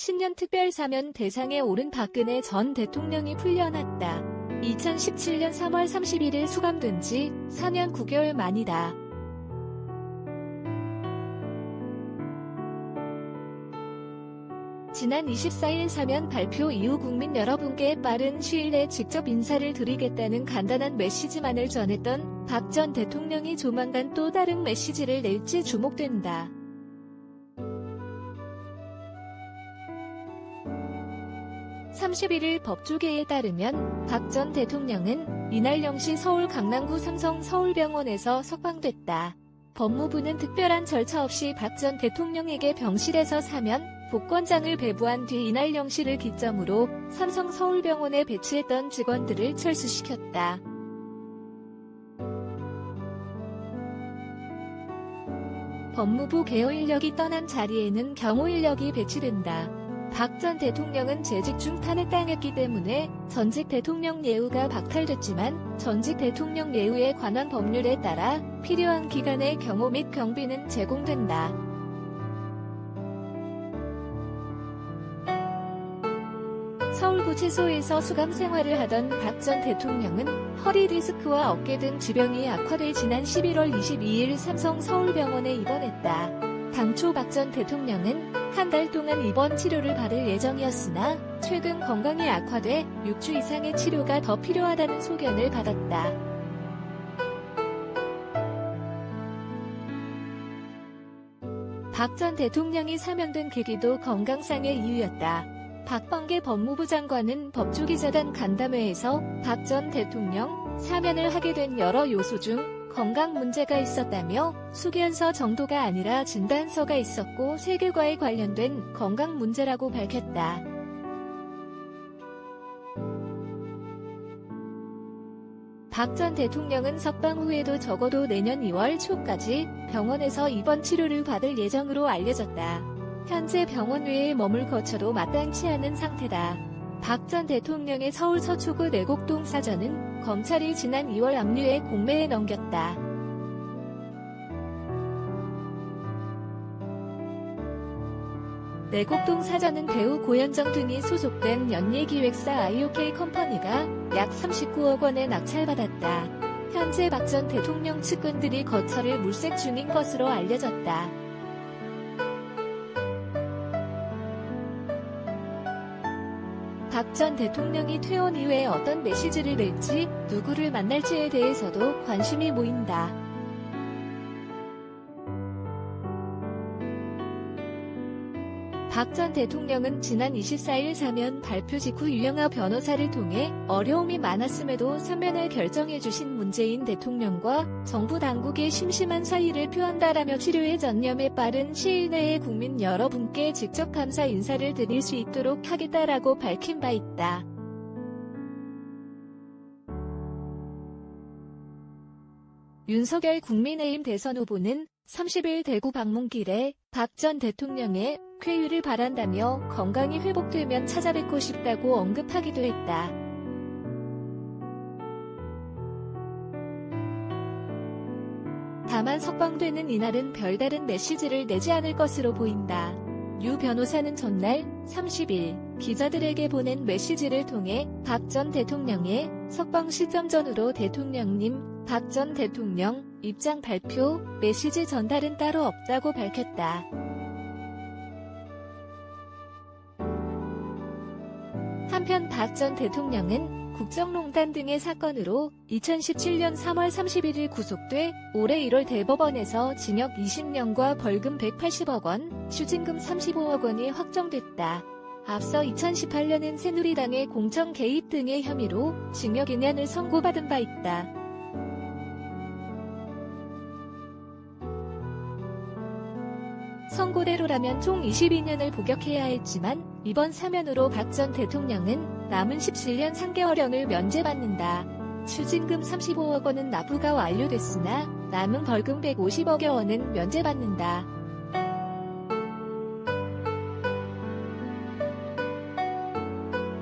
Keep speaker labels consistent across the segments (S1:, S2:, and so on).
S1: 신년 특별사면 대상에 오른 박근혜 전 대통령이 풀려났다. 2017년 3월 31일 수감된 지 4년 9개월 만이다. 지난 24일 사면 발표 이후 국민 여러분께 빠른 시일 내에 직접 인사를 드리겠다는 간단한 메시지만을 전했던 박 전 대통령이 조만간 또 다른 메시지를 낼지 주목된다. (31일) 법조계에 따르면 박 전 대통령은 이날 0시 서울 강남구 삼성 서울병원에서 석방됐다. 법무부는 특별한 절차 없이 박 전 대통령에게 병실에서 사면 복권장을 배부한 뒤 이날 0시를 기점으로 삼성 서울병원에 배치했던 직원들을 철수시켰다. 법무부 개요 인력이 떠난 자리에는 경호 인력이 배치된다. 박 전 대통령은 재직 중 탄핵당했기 때문에 전직 대통령 예우가 박탈됐지만 전직 대통령 예우에 관한 법률에 따라 필요한 기간에 경호 및 경비는 제공된다. 서울구치소에서 수감 생활을 하던 박 전 대통령은 허리 디스크와 어깨 등 질병이 악화돼 지난 11월 22일 삼성 서울병원에 입원했다. 당초 박 전 대통령은 한 달 동안 입원 치료를 받을 예정이었으나 최근 건강이 악화돼 6주 이상의 치료가 더 필요하다는 소견을 받았다. 박 전 대통령이 사면된 계기도 건강상의 이유였다. 박범계 법무부 장관은 법조기자단 간담회에서 박 전 대통령 사면을 하게 된 여러 요소 중 건강 문제가 있었다며 수견서 정도가 아니라 진단서가 있었고 세계과에 관련된 건강 문제라고 밝혔다. 박 전 대통령은 석방 후에도 적어도 내년 2월 초까지 병원에서 입원 치료를 받을 예정으로 알려졌다. 현재 병원 외에 머물 거처도 마땅치 않은 상태다. 박 전 대통령의 서울 서초구 내곡동 사저는 검찰이 지난 2월 압류해 공매에 넘겼다. 내곡동 사저는 배우 고현정 등이 소속된 연예기획사 IOK 컴퍼니가 약 39억 원에 낙찰받았다. 현재 박 전 대통령 측근들이 거처를 물색 중인 것으로 알려졌다. 박 전 대통령이 퇴원 이후에 어떤 메시지를 낼지, 누구를 만날지에 대해서도 관심이 모인다. 박 전 대통령은 지난 24일 사면 발표 직후 유영하 변호사를 통해 어려움이 많았음에도 사면을 결정해주신 문재인 대통령과 정부 당국의 심심한 사의를 표한다라며 치료에 전념해 빠른 시일 내에 국민 여러분께 직접 감사 인사를 드릴 수 있도록 하겠다라고 밝힌 바 있다. 윤석열 국민의힘 대선 후보는 30일 대구 방문길에 박 전 대통령의 쾌유를 바란다며 건강이 회복되면 찾아뵙고 싶다고 언급하기도 했다. 다만 석방되는 이날은 별다른 메시지를 내지 않을 것으로 보인다. 유 변호사는 전날 30일 기자들에게 보낸 메시지를 통해 박 전 대통령의 석방 시점 전후로 대통령님, 박 전 대통령 입장 발표, 메시지 전달은 따로 없다고 밝혔다. 한편 박 전 대통령은 국정농단 등의 사건으로 2017년 3월 31일 구속돼 올해 1월 대법원에서 징역 20년과 벌금 180억 원, 추징금 35억 원이 확정됐다. 앞서 2018년엔 새누리당의 공천 개입 등의 혐의로 징역 2년을 선고받은 바 있다. 선고대로라면 총 22년을 복역해야 했지만 이번 사면으로 박 전 대통령은 남은 17년 3개월형을 면제받는다. 추징금 35억 원은 납부가 완료됐으나 남은 벌금 150억여 원은 면제받는다.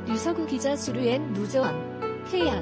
S1: 유서구 기자 수류엔 무전, 태야